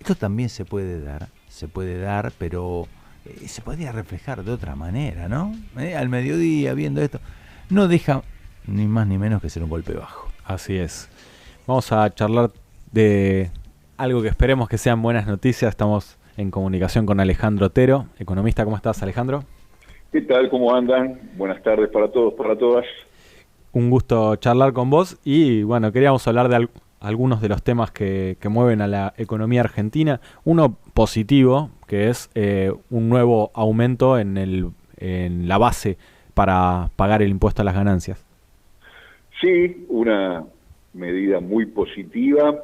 Esto también se puede dar, pero se podría reflejar de otra manera, ¿no? Al mediodía, viendo esto, no deja ni más ni menos que ser un golpe bajo. Así es. Vamos a charlar de algo que esperemos que sean buenas noticias. Estamos en comunicación con Alejandro Otero, economista. ¿Cómo estás, Alejandro? ¿Qué tal? ¿Cómo andan? Buenas tardes para todos, para todas. Un gusto charlar con vos y bueno, queríamos hablar de algunos de los temas que mueven a la economía argentina. Uno positivo, que es un nuevo aumento en la base para pagar el impuesto a las ganancias. Sí, una medida muy positiva,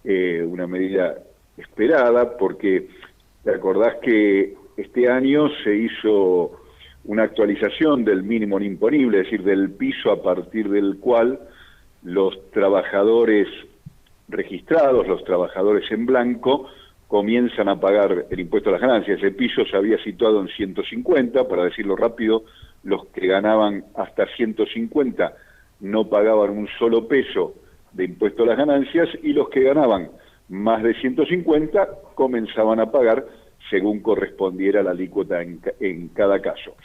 una medida esperada, porque te acordás que este año se hizo una actualización del mínimo imponible, es decir, del piso a partir del cual los trabajadores registrados, los trabajadores en blanco, comienzan a pagar el impuesto a las ganancias. Ese piso se había situado en 150, para decirlo rápido, los que ganaban hasta 150 no pagaban un solo peso de impuesto a las ganancias, y los que ganaban más de 150 comenzaban a pagar según correspondiera la alícuota en cada caso.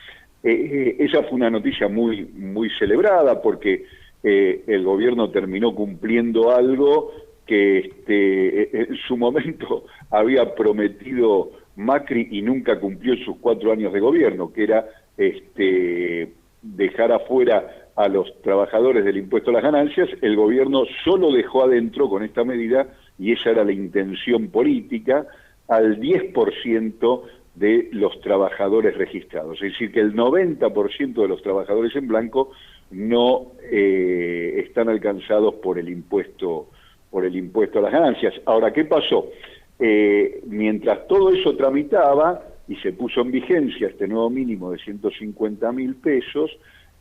Esa fue una noticia muy celebrada, porque el gobierno terminó cumpliendo algo que en su momento había prometido Macri y nunca cumplió en sus 4 años de gobierno, que era dejar afuera a los trabajadores del impuesto a las ganancias. El gobierno solo dejó adentro con esta medida, y esa era la intención política, al 10% de los trabajadores registrados. Es decir, que el 90% de los trabajadores en blanco no están alcanzados por el impuesto a las ganancias. Ahora, ¿qué pasó? Mientras todo eso tramitaba y se puso en vigencia este nuevo mínimo de 150.000 pesos,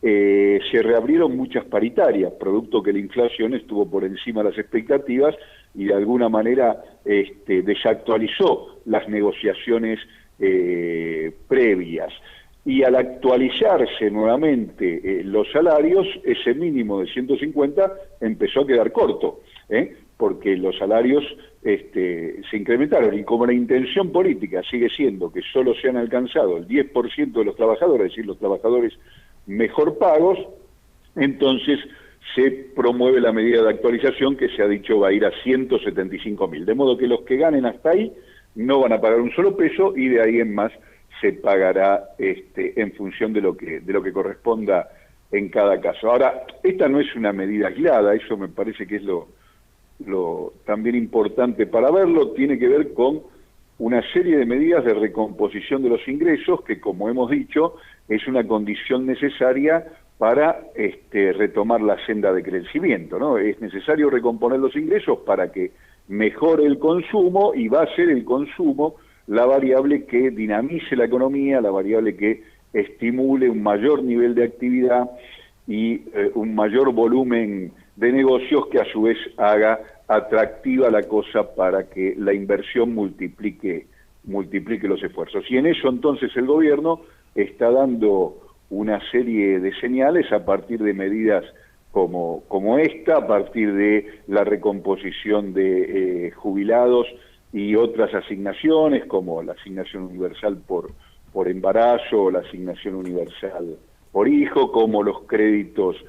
se reabrieron muchas paritarias, producto que la inflación estuvo por encima de las expectativas y de alguna manera desactualizó las negociaciones previas. Y al actualizarse nuevamente los salarios, ese mínimo de 150 empezó a quedar corto, porque los salarios se incrementaron, y como la intención política sigue siendo que solo se han alcanzado el 10% de los trabajadores, es decir, los trabajadores mejor pagos, entonces se promueve la medida de actualización que se ha dicho va a ir a 175.000, de modo que los que ganen hasta ahí no van a pagar un solo peso, y de ahí en más se pagará en función de lo que corresponda en cada caso. Ahora, esta no es una medida aislada, eso me parece que es lo también importante para verlo. Tiene que ver con una serie de medidas de recomposición de los ingresos que, como hemos dicho, es una condición necesaria para retomar la senda de crecimiento, ¿no? Es necesario recomponer los ingresos para que mejore el consumo, y va a ser el consumo la variable que dinamice la economía, la variable que estimule un mayor nivel de actividad y un mayor volumen de negocios, que a su vez haga atractiva la cosa para que la inversión multiplique los esfuerzos. Y en eso entonces el gobierno está dando una serie de señales a partir de medidas como esta, a partir de la recomposición de jubilados y otras asignaciones, como la asignación universal por embarazo, o la asignación universal por hijo, como los créditos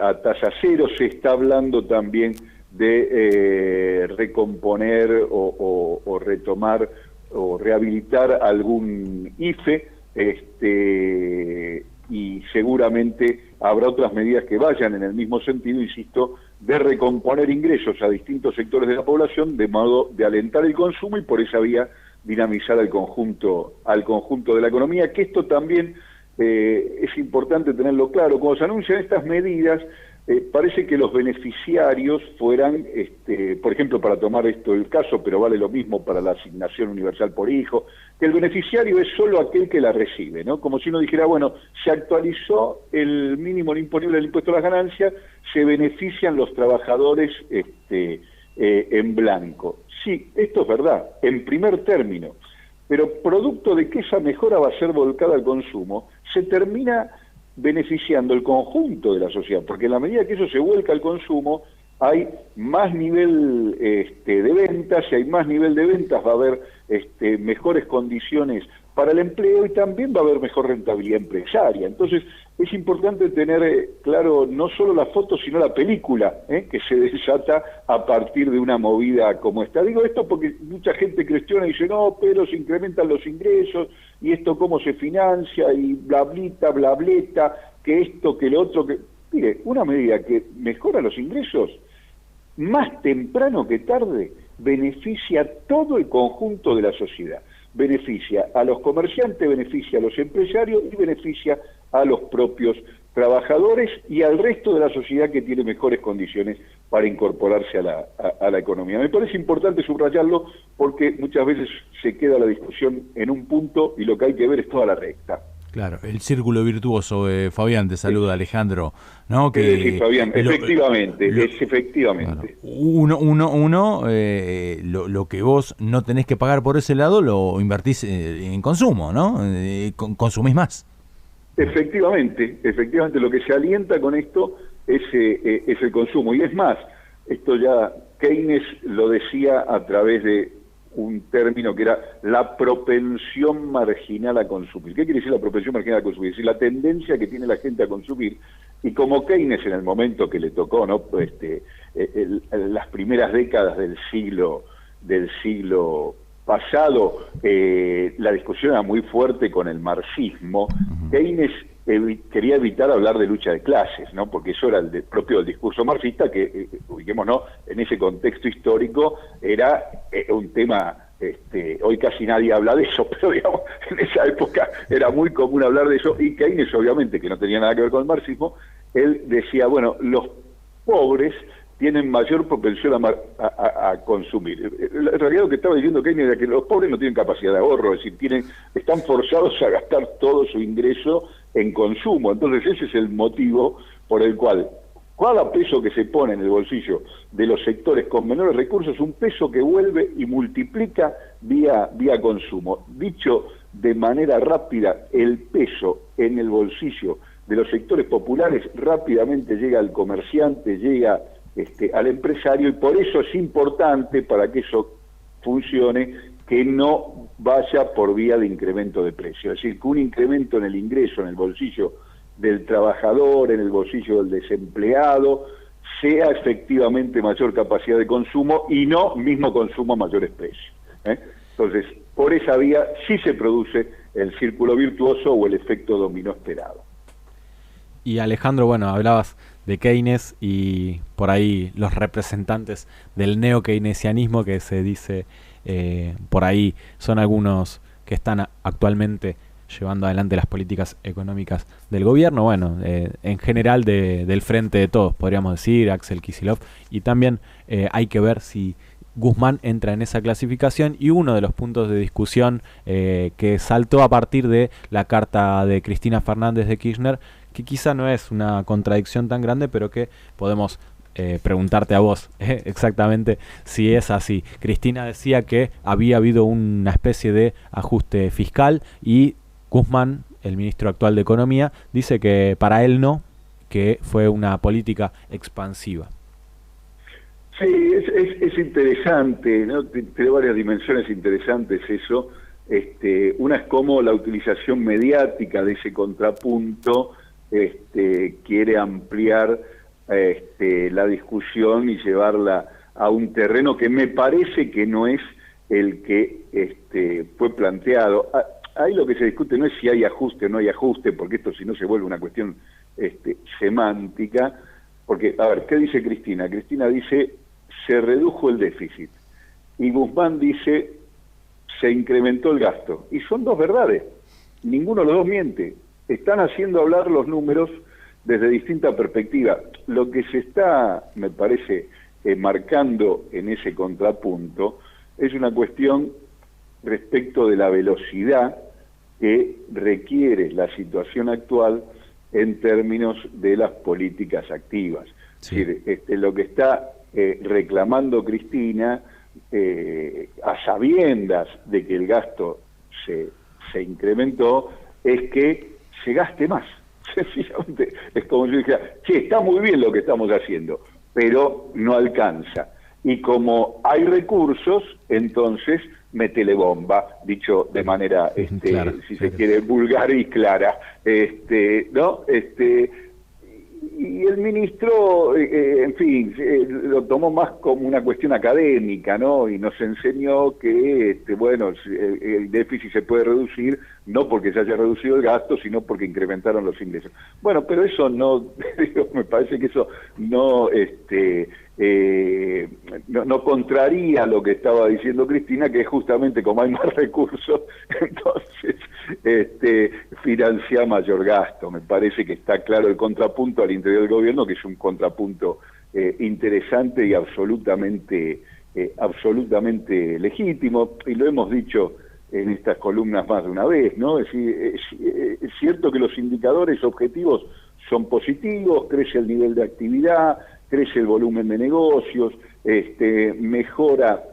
a tasa cero. Se está hablando también de recomponer o retomar o rehabilitar algún IFE, y seguramente habrá otras medidas que vayan en el mismo sentido, insisto, de recomponer ingresos a distintos sectores de la población, de modo de alentar el consumo y por esa vía dinamizar al conjunto de la economía, que esto también es importante tenerlo claro. Cuando se anuncian estas medidas, parece que los beneficiarios fueran, por ejemplo, para tomar esto el caso, pero vale lo mismo para la asignación universal por hijo, que el beneficiario es solo aquel que la recibe, ¿no? Como si uno dijera, bueno, se actualizó el mínimo imponible del impuesto a las ganancias, se benefician los trabajadores en blanco. Sí, esto es verdad, en primer término, pero producto de que esa mejora va a ser volcada al consumo, se termina beneficiando el conjunto de la sociedad, porque en la medida que eso se vuelca al consumo, hay más nivel de ventas, si hay más nivel de ventas va a haber mejores condiciones para el empleo y también va a haber mejor rentabilidad empresaria. Entonces es importante tener claro no solo la foto, sino la película que se desata a partir de una movida como esta. Digo esto porque mucha gente cuestiona y dice, no, pero se incrementan los ingresos, y esto cómo se financia, y blablita, blableta, que esto, que lo otro, que... Mire, una medida que mejora los ingresos, más temprano que tarde, beneficia a todo el conjunto de la sociedad. Beneficia a los comerciantes, beneficia a los empresarios y beneficia a los propios trabajadores y al resto de la sociedad que tiene mejores condiciones para incorporarse a la economía. Me parece importante subrayarlo porque muchas veces se queda la discusión en un punto y lo que hay que ver es toda la recta. Claro, el círculo virtuoso, Fabián, te saluda Alejandro, ¿no? Sí, Fabián, efectivamente, efectivamente. Claro, lo que vos no tenés que pagar por ese lado lo invertís en consumo, ¿no? Consumís más. Efectivamente, lo que se alienta con esto es el consumo. Y es más, esto ya Keynes lo decía a través de un término que era la propensión marginal a consumir. ¿Qué quiere decir la propensión marginal a consumir? Es decir, la tendencia que tiene la gente a consumir. Y como Keynes en el momento que le tocó, ¿no? Las primeras décadas del siglo pasado, la discusión era muy fuerte con el marxismo. Keynes quería evitar hablar de lucha de clases, ¿no? Porque eso era el propio del discurso marxista, que, ubiquémonos, en ese contexto histórico era un tema, hoy casi nadie habla de eso, pero digamos, en esa época era muy común hablar de eso, y Keynes, obviamente, que no tenía nada que ver con el marxismo, él decía, bueno, los pobres tienen mayor propensión a consumir. En realidad lo que estaba diciendo Keynes era que los pobres no tienen capacidad de ahorro, es decir, están forzados a gastar todo su ingreso en consumo. Entonces ese es el motivo por el cual cada peso que se pone en el bolsillo de los sectores con menores recursos es un peso que vuelve y multiplica vía consumo. Dicho de manera rápida, el peso en el bolsillo de los sectores populares rápidamente llega al comerciante, llega al empresario, y por eso es importante, para que eso funcione, que no vaya por vía de incremento de precio. Es decir, que un incremento en el ingreso, en el bolsillo del trabajador, en el bolsillo del desempleado, sea efectivamente mayor capacidad de consumo y no mismo consumo a mayores precios. Entonces, por esa vía sí se produce el círculo virtuoso o el efecto dominó esperado. Y Alejandro, bueno, hablabas de Keynes y por ahí los representantes del neo-keynesianismo, que se dice por ahí son algunos que están actualmente llevando adelante las políticas económicas del gobierno, bueno, en general del frente de todos, podríamos decir, Axel Kicillof, y también hay que ver si Guzmán entra en esa clasificación, y uno de los puntos de discusión que saltó a partir de la carta de Cristina Fernández de Kirchner, que quizá no es una contradicción tan grande, pero que podemos preguntarte a vos exactamente si es así. Cristina decía que había habido una especie de ajuste fiscal, y Guzmán, el ministro actual de Economía, dice que para él no, que fue una política expansiva. Sí, es interesante, ¿no? Tiene varias dimensiones interesantes eso. Una es como la utilización mediática de ese contrapunto quiere ampliar la discusión y llevarla a un terreno que me parece que no es el que fue planteado. Ahí lo que se discute no es si hay ajuste o no hay ajuste, porque esto si no se vuelve una cuestión semántica, porque, a ver, ¿qué dice Cristina? Cristina dice, se redujo el déficit, y Guzmán dice, se incrementó el gasto, y son dos verdades, ninguno de los dos miente. Están haciendo hablar los números desde distinta perspectiva. Lo que se está, me parece, marcando en ese contrapunto es una cuestión respecto de la velocidad que requiere la situación actual en términos de las políticas activas. Sí. Es decir, lo que está reclamando Cristina, a sabiendas de que el gasto se incrementó, es que se gaste más. Sencillamente es como yo dijera, sí, está muy bien lo que estamos haciendo, pero no alcanza. Y como hay recursos, entonces métele bomba, dicho de manera, claro, si se quiere, vulgar y clara, ¿no? Y el ministro, en fin, lo tomó más como una cuestión académica, ¿no? Y nos enseñó que, bueno, el déficit se puede reducir no porque se haya reducido el gasto, sino porque incrementaron los ingresos. Bueno, pero eso no, me parece que eso no, no contraría lo que estaba diciendo Cristina, que es justamente como hay más recursos, entonces financia mayor gasto. Me parece que está claro el contrapunto al interior del gobierno, que es un contrapunto interesante y absolutamente legítimo, y lo hemos dicho en estas columnas más de una vez, ¿no? Es decir, es cierto que los indicadores objetivos son positivos, crece el nivel de actividad, crece el volumen de negocios, mejora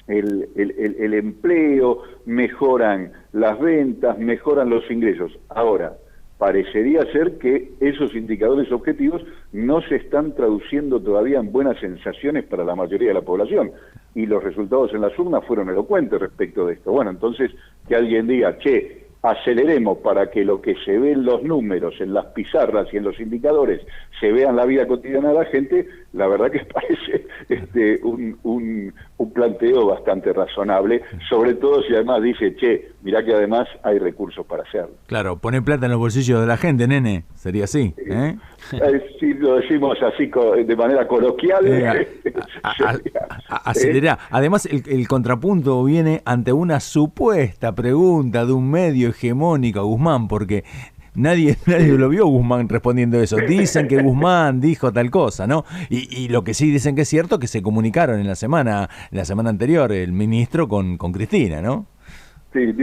el empleo, mejoran las ventas, mejoran los ingresos. Ahora, parecería ser que esos indicadores objetivos no se están traduciendo todavía en buenas sensaciones para la mayoría de la población, y los resultados en las urnas fueron elocuentes respecto de esto. Bueno, entonces, que alguien diga, che, aceleremos para que lo que se ve en los números, en las pizarras y en los indicadores se vea en la vida cotidiana de la gente, la verdad que parece un planteo bastante razonable, sobre todo si además dice, che, mirá que además hay recursos para hacerlo. Claro, poner plata en los bolsillos de la gente, nene, sería así, ¿eh? Si lo decimos así de manera coloquial, acelerá. Además, el contrapunto viene ante una supuesta pregunta de un medio hegemónico a Guzmán, porque nadie lo vio Guzmán respondiendo eso. Dicen que Guzmán dijo tal cosa, ¿no? Y lo que sí dicen que es cierto, que se comunicaron en la semana anterior el ministro con Cristina, ¿no? Sí,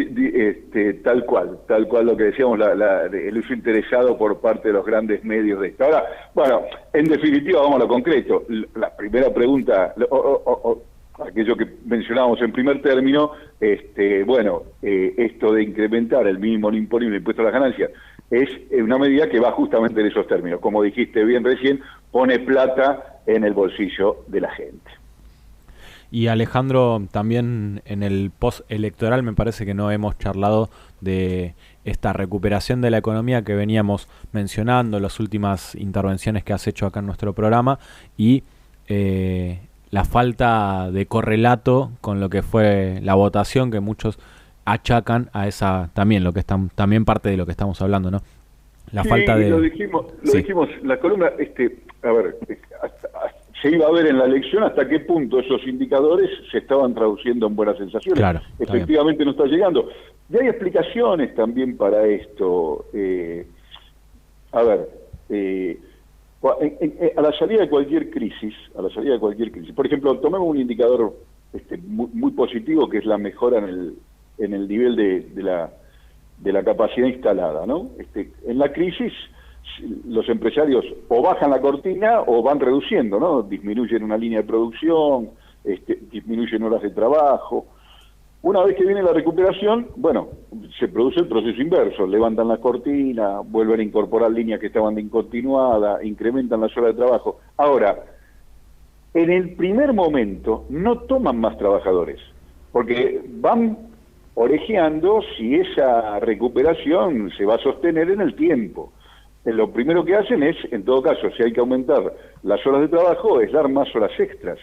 tal cual lo que decíamos, el uso interesado por parte de los grandes medios de esto. Ahora, bueno, en definitiva, vamos a lo concreto. La primera pregunta, aquello que mencionábamos en primer término, esto de incrementar el mínimo no imponible impuesto a las ganancias, es una medida que va justamente en esos términos. Como dijiste bien recién, pone plata en el bolsillo de la gente. Y Alejandro, también en el post-electoral me parece que no hemos charlado de esta recuperación de la economía que veníamos mencionando en las últimas intervenciones que has hecho acá en nuestro programa, y la falta de correlato con lo que fue la votación, que muchos achacan a esa, también lo que están, también parte de lo que estamos hablando, ¿no? La falta de... Lo dijimos, la columna, a ver, se iba a ver en la elección hasta qué punto esos indicadores se estaban traduciendo en buenas sensaciones. Claro, efectivamente no está llegando. Y hay explicaciones también para esto. A la salida de cualquier crisis, por ejemplo, tomemos un indicador muy positivo, que es la mejora en el nivel de la capacidad instalada, ¿no? En la crisis, los empresarios o bajan la cortina o van reduciendo, ¿no? Disminuyen una línea de producción, disminuyen horas de trabajo. Una vez que viene la recuperación, bueno, se produce el proceso inverso, levantan la cortina, vuelven a incorporar líneas que estaban de incontinuada, incrementan las horas de trabajo. Ahora, en el primer momento no toman más trabajadores, porque van orejeando si esa recuperación se va a sostener en el tiempo. Lo primero que hacen es, en todo caso, si hay que aumentar las horas de trabajo, es dar más horas extras,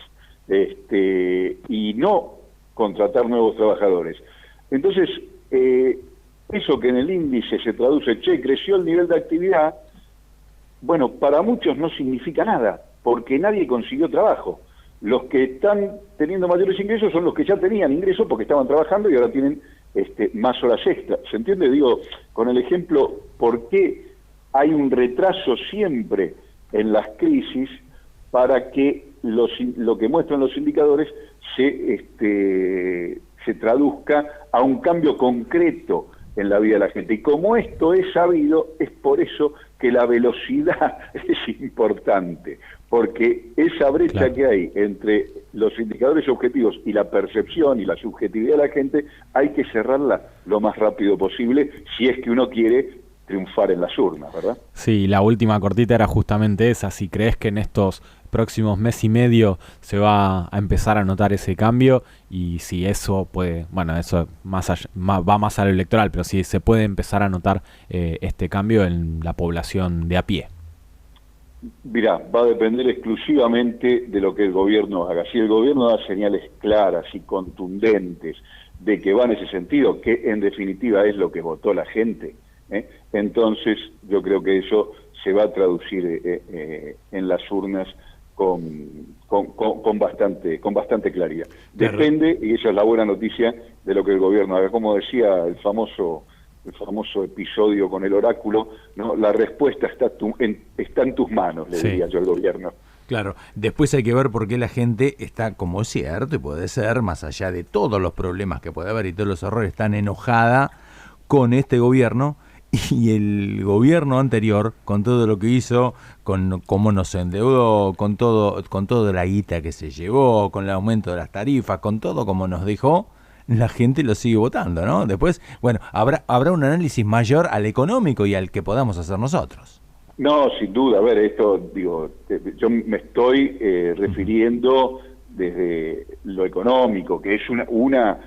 y no contratar nuevos trabajadores. Entonces, eso que en el índice se traduce, creció el nivel de actividad, bueno, para muchos no significa nada, porque nadie consiguió trabajo. Los que están teniendo mayores ingresos son los que ya tenían ingresos porque estaban trabajando y ahora tienen más horas extras. ¿Se entiende? Digo, con el ejemplo, ¿por qué hay un retraso siempre en las crisis para que lo que muestran los indicadores se traduzca a un cambio concreto en la vida de la gente? Y como esto es sabido, es por eso que la velocidad es importante, porque esa brecha que hay entre los indicadores objetivos y la percepción y la subjetividad de la gente hay que cerrarla lo más rápido posible si es que uno quiere triunfar en las urnas, ¿verdad? Sí, la última cortita era justamente esa. Si crees que en estos próximos mes y medio se va a empezar a notar ese cambio, y si eso puede, bueno, eso va más a lo electoral, pero si se puede empezar a notar este cambio en la población de a pie. Mirá, va a depender exclusivamente de lo que el gobierno haga. Si el gobierno da señales claras y contundentes de que va en ese sentido, que en definitiva es lo que votó la gente, entonces yo creo que eso se va a traducir en las urnas con bastante claridad. Depende, y esa es la buena noticia, de lo que el gobierno haga. Como decía el famoso episodio con el oráculo, ¿no? La respuesta está en tus manos, le diría yo al gobierno. Claro, después hay que ver por qué la gente está, como es cierto, y puede ser, más allá de todos los problemas que puede haber y todos los errores, tan enojada con este gobierno y el gobierno anterior, con todo lo que hizo, con cómo nos endeudó, con todo la guita que se llevó, con el aumento de las tarifas, con todo como nos dejó. La gente lo sigue votando, ¿no? Después, bueno, habrá un análisis mayor al económico y al que podamos hacer nosotros. No, sin duda. A ver, esto, digo, yo me estoy refiriendo desde lo económico, que es una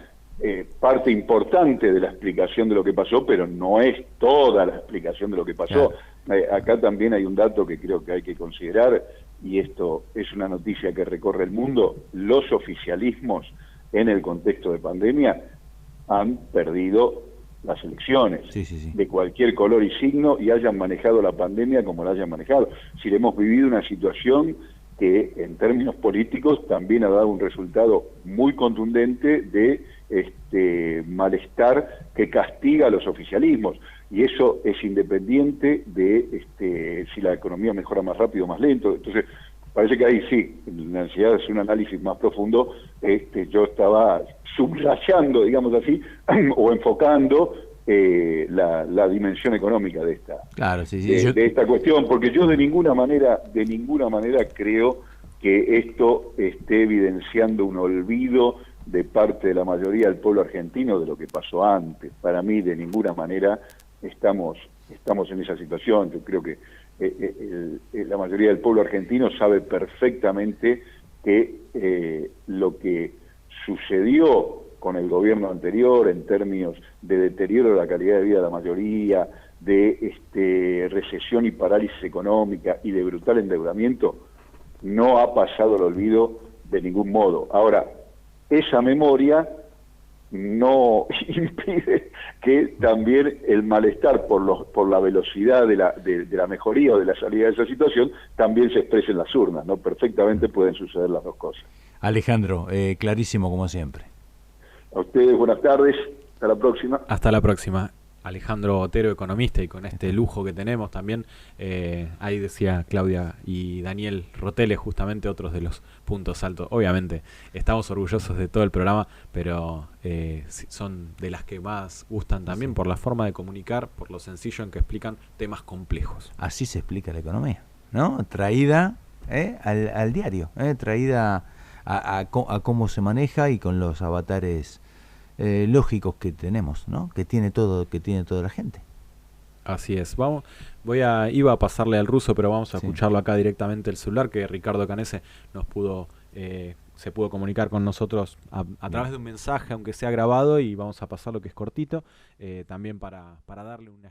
parte importante de la explicación de lo que pasó, pero no es toda la explicación de lo que pasó. Claro. Acá también hay un dato que creo que hay que considerar, y esto es una noticia que recorre el mundo. Los oficialismos en el contexto de pandemia han perdido las elecciones, de cualquier color y signo, y hayan manejado la pandemia como la hayan manejado. Si hemos vivido una situación que en términos políticos también ha dado un resultado muy contundente de malestar que castiga a los oficialismos, y eso es independiente de si la economía mejora más rápido o más lento. Entonces parece que ahí sí, la necesidad de hacer un análisis más profundo. Yo estaba subrayando, digamos así, o enfocando la dimensión económica de esta cuestión, porque yo de ninguna manera creo que esto esté evidenciando un olvido de parte de la mayoría del pueblo argentino de lo que pasó antes. Para mí, de ninguna manera estamos en esa situación. Yo creo que la mayoría del pueblo argentino sabe perfectamente que lo que sucedió con el gobierno anterior en términos de deterioro de la calidad de vida de la mayoría, de recesión y parálisis económica y de brutal endeudamiento, no ha pasado al olvido de ningún modo. Ahora, esa memoria no impide que también el malestar por la velocidad de la mejoría o de la salida de esa situación también se exprese en las urnas, ¿no? Perfectamente pueden suceder las dos cosas. Alejandro, clarísimo como siempre. A ustedes, buenas tardes, hasta la próxima. Hasta la próxima. Alejandro Otero, economista, y con este lujo que tenemos también, ahí decía Claudia y Daniel Rotele, justamente otros de los puntos altos. Obviamente estamos orgullosos de todo el programa, pero son de las que más gustan también por la forma de comunicar, por lo sencillo en que explican temas complejos. Así se explica la economía, ¿no? Traída al diario, traída a cómo se maneja y con los avatares lógicos que tenemos, ¿no? Que tiene toda la gente. Así es. Iba a pasarle al ruso, pero vamos a escucharlo acá directamente el celular, que Ricardo Canese se pudo comunicar con nosotros a través de un mensaje, aunque sea grabado, y vamos a pasar lo que es cortito, también para darle una